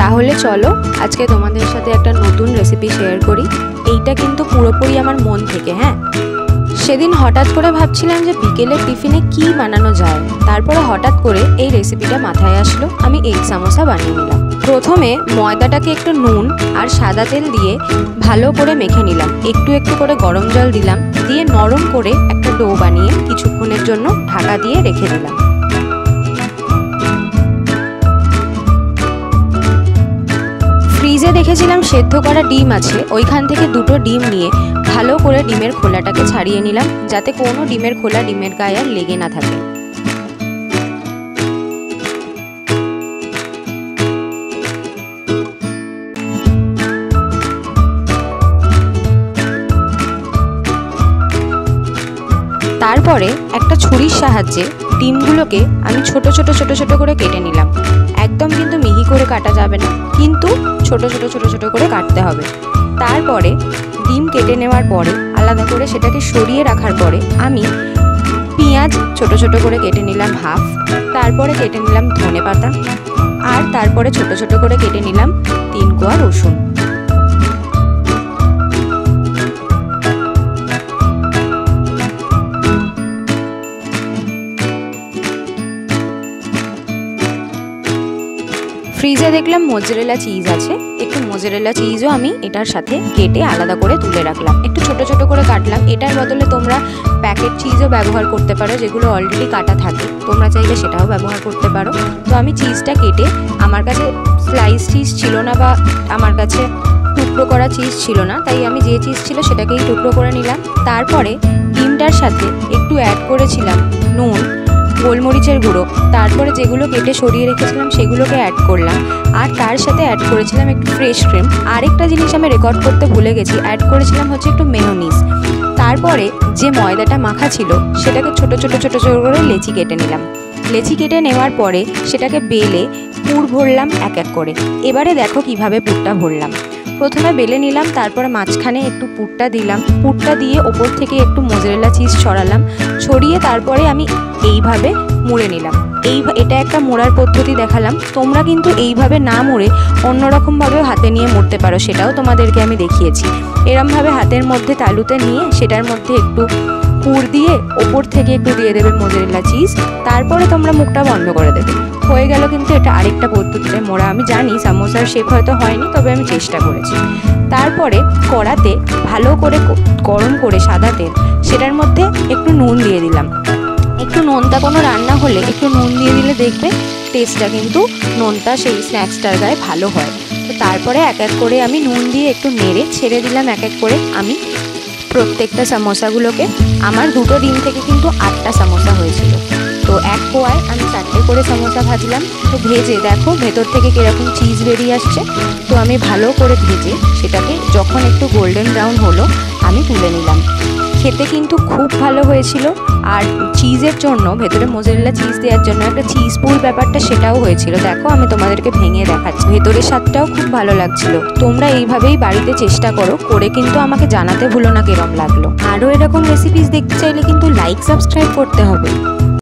তাহলে চলো আজকে তোমাদের সাথে একটা নতুন রেসিপি শেয়ার করি। এইটা কিন্তু পুরোপুরি আমার মন থেকে। হ্যাঁ, সেদিন হঠাৎ করে ভাবছিলাম যে বিকেলের টিফিনে কি বানানো যায়, তারপরে হঠাৎ করে এই রেসিপিটা মাথায় আসলো। আমি এগ সামোসা বানিয়ে নিলাম। প্রথমে ময়দাটাকে একটু নুন আর সাদা তেল দিয়ে ভালো করে মেখে নিলাম। একটু একটু করে গরম জল দিলাম, দিয়ে নরম করে একটা ডো বানিয়ে কিছুক্ষণের জন্য ঢাকা দিয়ে রেখে দিলাম। ফ্রিজে দেখেছিলাম সেদ্ধ করা ডিম আছে, ওইখান থেকে দুটো ডিম নিয়ে ভালো করে ডিমের খোলাটাকে ছাড়িয়ে নিলাম, যাতে কোনো ডিমের খোলা ডিমের গায়ে আর লেগে না থাকে। তারপরে একটা ছুরির সাহায্যে ডিমগুলোকে আমি ছোট ছোট ছোট ছোট করে কেটে নিলাম। একদম কিন্তু মিহি করে কাটা যাবে না, কিন্তু ছোট ছোট ছোট ছোট করে কাটতে হবে। তারপরে ডিম কেটে নেওয়ার পরে আলাদা করে সেটাকে সরিয়ে রাখার পরে আমি পেঁয়াজ ছোট ছোট করে কেটে নিলাম হাফ, তারপরে কেটে নিলাম ধনেপাতা, আর তারপরে ছোট ছোট করে কেটে নিলাম 3 কোয়া রসুন। ফ্রিজে দেখলাম মোজারেলা চিজ আছে, একটু মোজারেলা চিজও আমি এটার সাথে কেটে আলাদা করে তুলে রাখলাম। একটু ছোট ছোট করে কাটলাম। এটার বদলে তোমরা প্যাকেট চিজও ব্যবহার করতে পারো, যেগুলো অলরেডি কাটা থাকে, তোমরা চাইলে সেটাও ব্যবহার করতে পারো। তো আমি চিজটা কেটে, আমার কাছে স্লাইস চিজ ছিল না বা আমার কাছে টুকরো করা চিজ ছিল না, তাই আমি যে চিজ ছিল সেটাকেই টুকরো করে নিলাম। তারপরে ডিমটার সাথে একটু অ্যাড করেছিলাম নুন, গোলমরিচের গুঁড়ো, তারপরে যেগুলো কেটে সরিয়ে রেখেছিলাম সেগুলোকে অ্যাড করলাম, আর তার সাথে অ্যাড করেছিলাম একটু ফ্রেশ ক্রিম। আরেকটা জিনিস আমি রেকর্ড করতে ভুলে গেছি, অ্যাড করেছিলাম হচ্ছে একটু মেয়োনিজ। তারপরে যে ময়দাটা মাখা ছিল সেটাকে ছোট ছোট ছোট ছোট করে লেচি কেটে নিলাম। লেচি কেটে নেওয়ার পরে সেটাকে বেলে পুর ভরলাম এক এক করে। এবারে দেখো কিভাবে পুরটা ভরলাম। প্রথমে বেলে নিলাম, তারপরে মাঝখানে একটু পুরটা দিলাম, পুরটা দিয়ে ওপর থেকে একটু মোজারেলা চিজ ছড়ালাম, ছড়িয়ে তারপরে আমি এইভাবে মুড়ে নিলাম। এটা একটা মোড়ার পদ্ধতি দেখালাম, তোমরা কিন্তু এইভাবে না মুড়ে অন্যরকমভাবেও হাতে নিয়ে মুড়তে পারো, সেটাও তোমাদেরকে আমি দেখিয়েছি। এরমভাবে হাতের মধ্যে তালুতে নিয়ে সেটার মধ্যে একটু পুর দিয়ে ওপর থেকে একটু দিয়ে দেবে মোজারেলা চিজ, তারপরে তোমরা মুখটা বন্ধ করে দেবে। হয়ে গেল কিন্তু এটা আরেকটা পদ্ধতিতে মোড়া। আমি জানি সামোসার শেপ হয়তো হয়নি, তবে আমি চেষ্টা করেছি। তারপরে কড়াতে ভালো করে গরম করে সাদা তেল, সেটার মধ্যে একটু নুন দিয়ে দিলাম। একটু নোনতা কোনো রান্না হলে একটু নুন দিয়ে দিলে দেখবে টেস্টটা কিন্তু নোনতা সেই স্ন্যাক্সটার গায়ে ভালো হয়। তো তারপরে এক এক করে আমি নুন দিয়ে একটু নেড়ে ছেড়ে দিলাম এক এক করে আমি প্রত্যেকটা সামোসাগুলোকে। আমার দুটো ডিম থেকে কিন্তু 8টা সামোসা হয়েছিল। তো এক কোয়ায় আমি 4টে করে সামোসা ভাজলাম। তো ভেজে দেখো ভেতর থেকে কীরকম চিজ বেরিয়ে আসছে। তো আমি ভালো করে ভেজে সেটাকে যখন একটু গোল্ডেন ব্রাউন হলো আমি তুলে নিলাম। খেতে কিন্তু খুব ভালো হয়েছিল, আর চিজের জন্য ভেতরে মোজারেলা চিজ দেওয়ার জন্য একটা চিজ পুর ব্যাপারটা সেটাও হয়েছিল। দেখো আমি তোমাদেরকে ভেঙে দেখাচ্ছি, ভেতরের স্বাদটাও খুব ভালো লাগছিল। তোমরা এইভাবেই বাড়িতে চেষ্টা করো, করে কিন্তু আমাকে জানাতে ভুলো না কেরম লাগলো। আরও এরকম রেসিপিস দেখতে চাইলে কিন্তু লাইক সাবস্ক্রাইব করতে হবে।